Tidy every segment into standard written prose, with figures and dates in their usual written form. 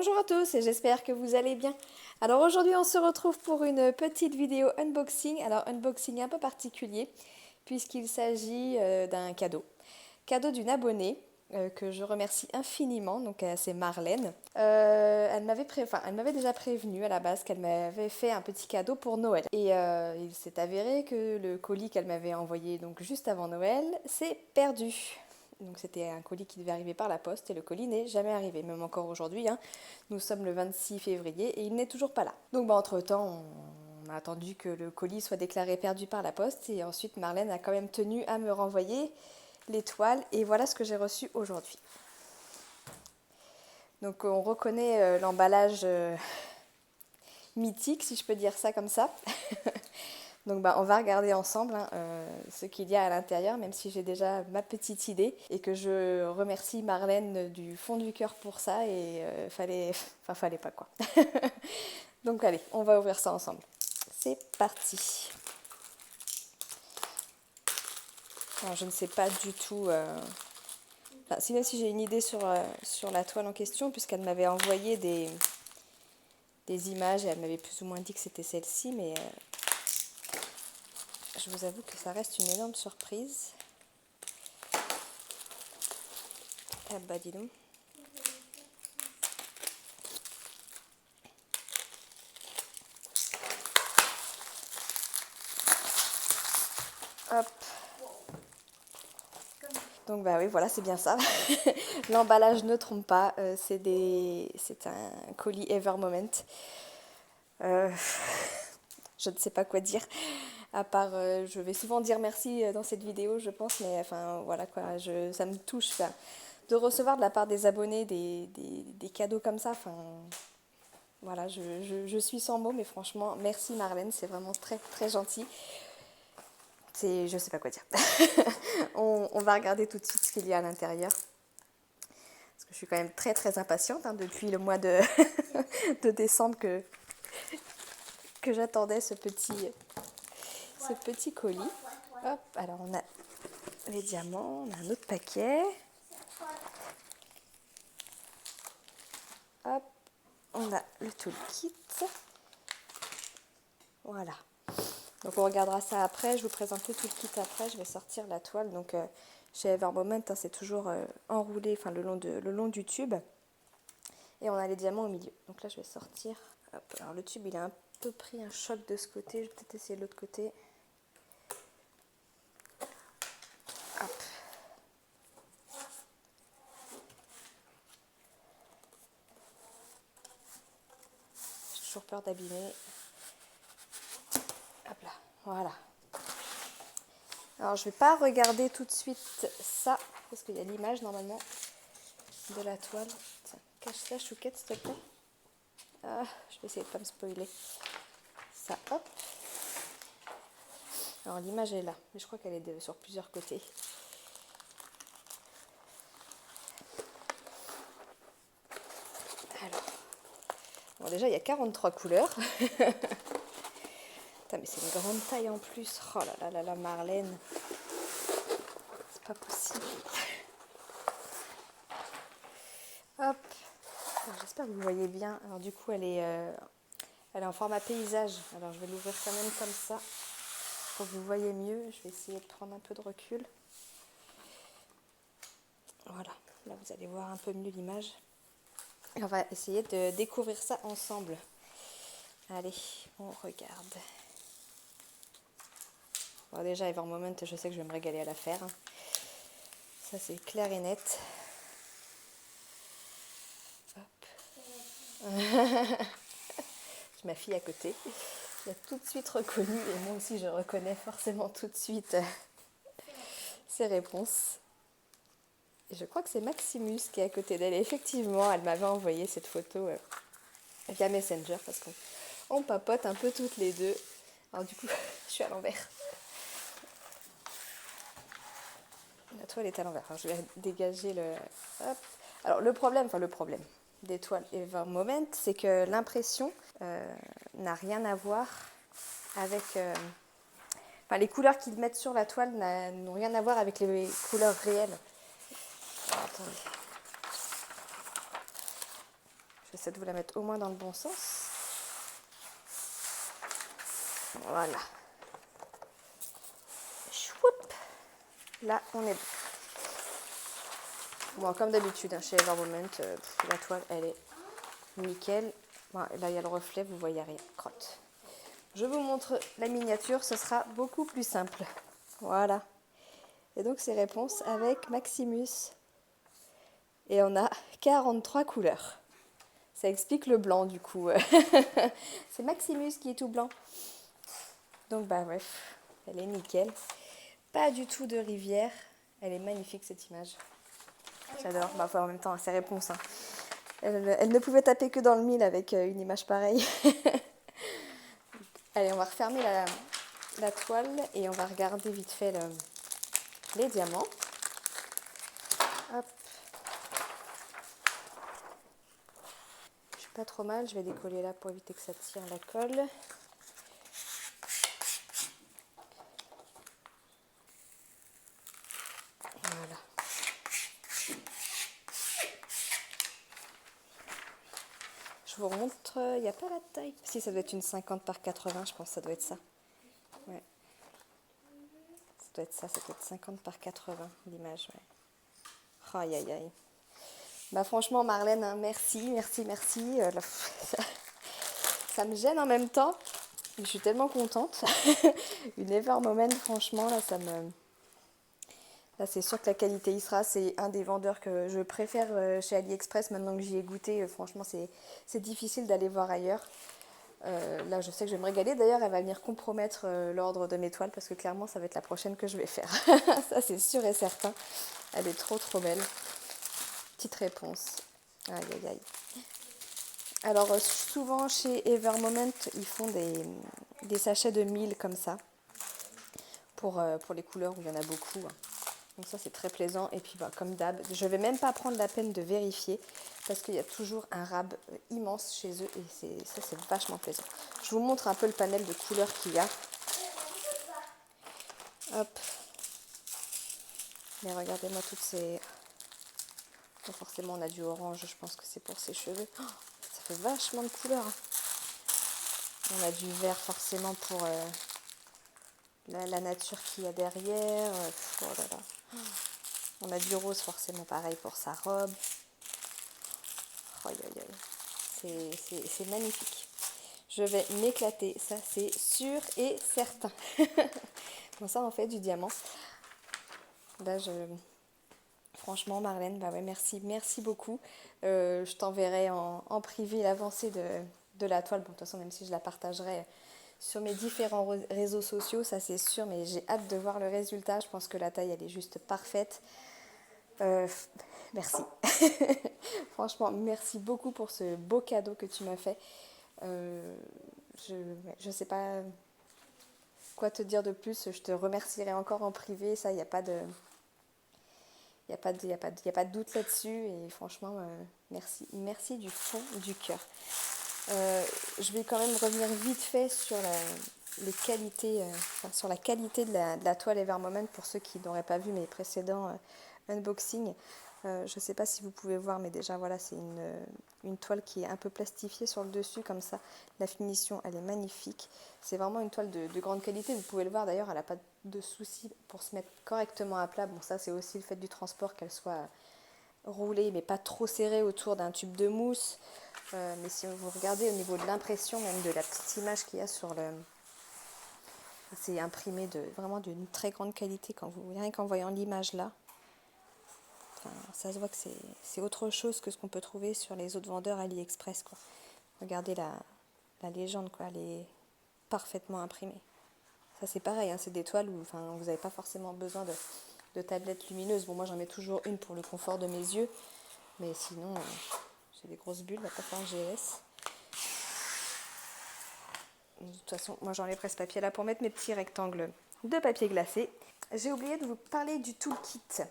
Bonjour à tous et j'espère que vous allez bien. Alors aujourd'hui on se retrouve pour une petite vidéo unboxing. Alors unboxing un peu particulier puisqu'il s'agit d'un cadeau. Cadeau d'une abonnée que je remercie infiniment, donc c'est Marlène. Elle m'avait déjà prévenu à la base qu'elle m'avait fait un petit cadeau pour Noël. Et il s'est avéré que le colis qu'elle m'avait envoyé donc juste avant Noël s'est perdu. Donc c'était un colis qui devait arriver par la poste et le colis n'est jamais arrivé, même encore aujourd'hui. Hein. Nous sommes le 26 février et il n'est toujours pas là. Donc entre-temps, on a attendu que le colis soit déclaré perdu par la poste et ensuite Marlène a quand même tenu à me renvoyer l'étoile et voilà ce que j'ai reçu aujourd'hui. Donc on reconnaît l'emballage mythique, si je peux dire ça comme ça. Donc on va regarder ensemble ce qu'il y a à l'intérieur, même si j'ai déjà ma petite idée et que je remercie Marlène du fond du cœur pour ça et fallait pas quoi. Donc allez, on va ouvrir ça ensemble. C'est parti. Alors, je ne sais pas du tout... même si j'ai une idée sur la toile en question, puisqu'elle m'avait envoyé des images et elle m'avait plus ou moins dit que c'était celle-ci, mais je vous avoue que ça reste une énorme surprise. Ah bah dis donc. Hop. Donc bah oui, voilà, c'est bien ça. L'emballage ne trompe pas. C'est un colis Evermoment. Je ne sais pas quoi dire. À part, je vais souvent dire merci dans cette vidéo, je pense, mais enfin voilà quoi, ça me touche de recevoir de la part des abonnés des cadeaux comme ça. Enfin voilà, je suis sans mots, mais franchement, merci Marlène, c'est vraiment très très gentil. Je sais pas quoi dire. on va regarder tout de suite ce qu'il y a à l'intérieur. Parce que je suis quand même très très impatiente depuis le mois de, de décembre que j'attendais ce petit colis. Hop, alors on a les diamants, on a un autre paquet. Hop, on a le toolkit. Voilà. Donc on regardera ça après, je vous présente le toolkit après, je vais sortir la toile. Donc chez Evermoment, c'est toujours enroulé le long du tube. Et on a les diamants au milieu. Donc là je vais sortir. Hop, alors le tube il a un peu pris un choc de ce côté, je vais peut-être essayer de l'autre côté. Hop. J'ai toujours peur d'abîmer. Hop là, voilà. Alors je vais pas regarder tout de suite ça, parce qu'il y a l'image normalement de la toile. Tiens, cache ça chouquette s'il te plaît. Ah, je vais essayer de pas me spoiler. Ça, hop. Alors l'image est là, mais je crois qu'elle est sur plusieurs côtés. Alors, bon déjà il y a 43 couleurs. Putain, mais c'est une grande taille en plus. Oh là là là, Marlène. C'est pas possible. Hop. J'espère que vous voyez bien. Alors du coup elle est en format paysage. Alors je vais l'ouvrir quand même comme ça pour que vous voyez mieux. Je vais essayer de prendre un peu de recul. Voilà, là vous allez voir un peu mieux l'image. Et on va essayer de découvrir ça ensemble. Allez, on regarde. Bon, déjà Evermoment, je sais que je vais me régaler à la faire. Ça c'est clair et net. Hop. J'ai ma fille à côté. Elle a tout de suite reconnu et moi aussi je reconnais forcément tout de suite ses réponses. Et je crois que c'est Maximus qui est à côté d'elle. Et effectivement, elle m'avait envoyé cette photo via Messenger parce qu'on papote un peu toutes les deux. Alors du coup, je suis à l'envers. La toile est à l'envers. Alors, je vais dégager le... Hop. Alors le problème des toiles Evermoment, c'est que l'impression n'a rien à voir avec... les couleurs qu'ils mettent sur la toile n'ont rien à voir avec les couleurs réelles. Alors, attendez. Je vais essayer de vous la mettre au moins dans le bon sens. Voilà. Choup. Là, on est bon. Bon, comme d'habitude, hein, chez Evermoment, la toile, elle est nickel. Bon, là, il y a le reflet, vous voyez rien. Crotte. Je vous montre la miniature, ce sera beaucoup plus simple. Voilà. Et donc, c'est réponse avec Maximus. Et on a 43 couleurs. Ça explique le blanc, du coup. C'est Maximus qui est tout blanc. Donc, bah bref, elle est nickel. Pas du tout de rivière. Elle est magnifique, cette image. J'adore. Bah, enfin, en même temps, c'est réponse. Hein. Elle ne pouvait taper que dans le mille avec une image pareille. Allez, on va refermer la toile et on va regarder vite fait les diamants. Hop. Je suis pas trop mal. Je vais décoller là pour éviter que ça tire la colle. Voilà. Je vous remontre, il n'y a pas la taille. Si, ça doit être une 50 par 80, je pense que ça doit être ça. Ouais. Ça doit être ça, ça doit être 50 par 80 l'image. Ouais. Aïe aïe aïe. Bah franchement Marlène, hein, merci. Ça me gêne en même temps. Je suis tellement contente. Une Evermoment, franchement, là, Là, c'est sûr que la qualité Isra, c'est un des vendeurs que je préfère chez AliExpress. Maintenant que j'y ai goûté, franchement, c'est difficile d'aller voir ailleurs. Là, je sais que je vais me régaler. D'ailleurs, elle va venir compromettre l'ordre de mes toiles parce que clairement, ça va être la prochaine que je vais faire. Ça, c'est sûr et certain. Elle est trop, trop belle. Petite réponse. Aïe, aïe, aïe. Alors, souvent, chez Evermoment, ils font des sachets de 1000 comme ça. Pour les couleurs où il y en a beaucoup. Hein. Donc ça c'est très plaisant et puis bah, comme d'hab, je ne vais même pas prendre la peine de vérifier parce qu'il y a toujours un rab immense chez eux et ça c'est vachement plaisant. Je vous montre un peu le panel de couleurs qu'il y a. Hop. Mais regardez-moi toutes ces... Bon, forcément on a du orange, je pense que c'est pour ses cheveux. Oh, ça fait vachement de couleurs. Hein. On a du vert forcément pour la nature qu'il y a derrière. Oh là là. On a du rose forcément pareil pour sa robe. Oh, c'est magnifique. Je vais m'éclater, ça c'est sûr et certain. Bon ça on fait du diamant. Là franchement Marlène, bah ouais merci beaucoup. Je t'enverrai en privé l'avancée de la toile. Bon de toute façon même si je la partagerai sur mes différents réseaux sociaux, ça c'est sûr, mais j'ai hâte de voir le résultat. Je pense que la taille elle est juste parfaite. Merci. Franchement, merci beaucoup pour ce beau cadeau que tu m'as fait. Je sais pas quoi te dire de plus. Je te remercierai encore en privé. Ça, il n'y a pas de... Il n'y a pas de doute là-dessus. Et franchement, merci du fond du cœur. Je vais quand même revenir vite fait sur les qualités, sur la qualité de la toile Evermoment pour ceux qui n'auraient pas vu mes précédents unboxings. Je ne sais pas si vous pouvez voir, mais déjà voilà, c'est une toile qui est un peu plastifiée sur le dessus comme ça. La finition, elle est magnifique. C'est vraiment une toile de grande qualité. Vous pouvez le voir d'ailleurs, elle n'a pas de souci pour se mettre correctement à plat. Bon, ça c'est aussi le fait du transport, qu'elle soit roulée mais pas trop serrée autour d'un tube de mousse. Mais si vous regardez au niveau de l'impression, même de la petite image qu'il y a sur le... C'est imprimé vraiment d'une très grande qualité quand rien qu'en voyant l'image là. Enfin, ça se voit que c'est autre chose que ce qu'on peut trouver sur les autres vendeurs AliExpress, quoi. Regardez la légende, quoi, elle est parfaitement imprimée. Ça c'est pareil, hein, c'est des toiles où vous n'avez pas forcément besoin de tablettes lumineuses. Bon, moi j'en mets toujours une pour le confort de mes yeux, mais sinon j'ai des grosses bulles, va pas faire un GS. De toute façon, moi j'enlève presse-papier là pour mettre mes petits rectangles de papier glacé. J'ai oublié de vous parler du toolkit.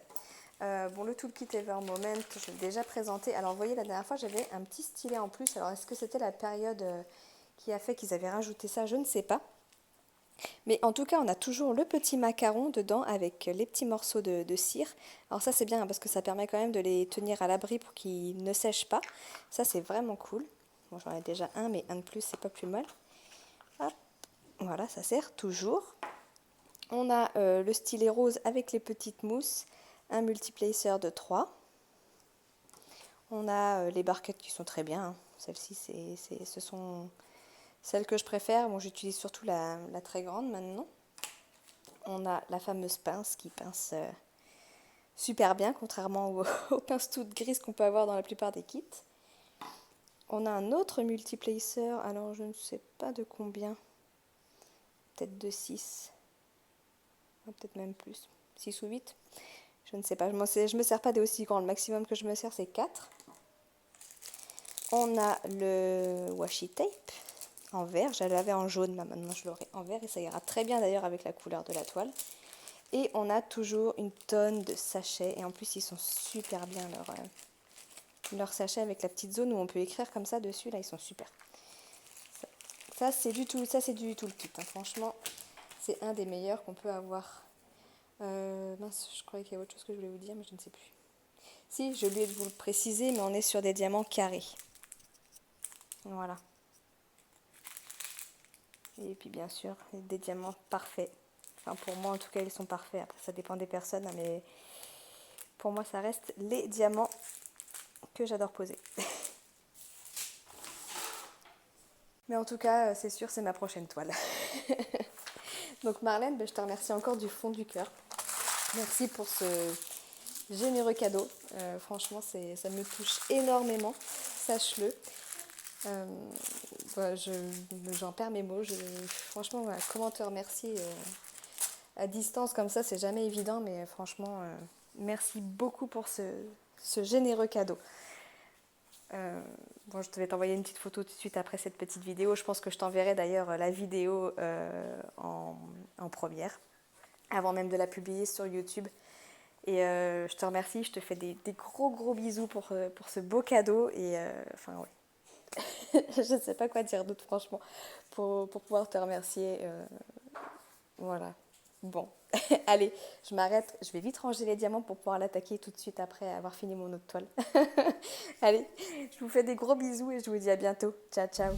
Bon, le toolkit Evermoment, je l'ai déjà présenté. Alors, vous voyez, la dernière fois, j'avais un petit stylet en plus. Alors, est-ce que c'était la période qui a fait qu'ils avaient rajouté ça? Je ne sais pas. Mais en tout cas, on a toujours le petit macaron dedans avec les petits morceaux de cire. Alors ça, c'est bien hein, parce que ça permet quand même de les tenir à l'abri pour qu'ils ne sèchent pas. Ça, c'est vraiment cool. Bon, j'en ai déjà un, mais un de plus, c'est pas plus mal. Hop. Voilà, ça sert toujours. On a le stylet rose avec les petites mousses, un multiplacer de 3. On a les barquettes qui sont très bien. Hein. Celles-ci, ce sont celles que je préfère. Bon, j'utilise surtout la très grande maintenant. On a la fameuse pince qui pince super bien, contrairement aux pinces toutes grises qu'on peut avoir dans la plupart des kits. On a un autre multiplacer, alors je ne sais pas de combien. Peut-être de 6. Peut-être même plus. 6 ou 8. Je ne sais pas, je me sers pas des aussi grands. Le maximum que je me sers, c'est 4. On a le washi tape en vert. Je l'avais en jaune, mais maintenant je l'aurai en vert. Et ça ira très bien d'ailleurs avec la couleur de la toile. Et on a toujours une tonne de sachets. Et en plus, ils sont super bien, leurs sachets avec la petite zone où on peut écrire comme ça dessus. Là, ils sont super. Ça c'est du tout le kit. Hein. Franchement, c'est un des meilleurs qu'on peut avoir. Mince, je croyais qu'il y avait autre chose que je voulais vous dire, mais je ne sais plus. Si, j'ai oublié de vous le préciser, mais on est sur des diamants carrés. Voilà. Et puis bien sûr, des diamants parfaits. Enfin, pour moi, en tout cas, ils sont parfaits. Après, ça dépend des personnes, hein, mais pour moi, ça reste les diamants que j'adore poser. Mais en tout cas, c'est sûr, c'est ma prochaine toile. Donc Marlène, je te remercie encore du fond du cœur. Merci pour ce généreux cadeau. Franchement, ça me touche énormément, sache-le. J'en perds mes mots. Franchement, voilà, comment te remercier à distance comme ça, c'est jamais évident, mais franchement, merci beaucoup pour ce généreux cadeau. Bon, je vais t'envoyer une petite photo tout de suite après cette petite vidéo. Je pense que je t'enverrai d'ailleurs la vidéo en première, avant même de la publier sur YouTube. Et je te remercie, je te fais des gros bisous pour ce beau cadeau. Et enfin, ouais. Je ne sais pas quoi dire d'autre, franchement, pour pouvoir te remercier. Voilà. Bon, allez, je m'arrête. Je vais vite ranger les diamants pour pouvoir l'attaquer tout de suite après avoir fini mon autre toile. Allez, je vous fais des gros bisous et je vous dis à bientôt. Ciao, ciao.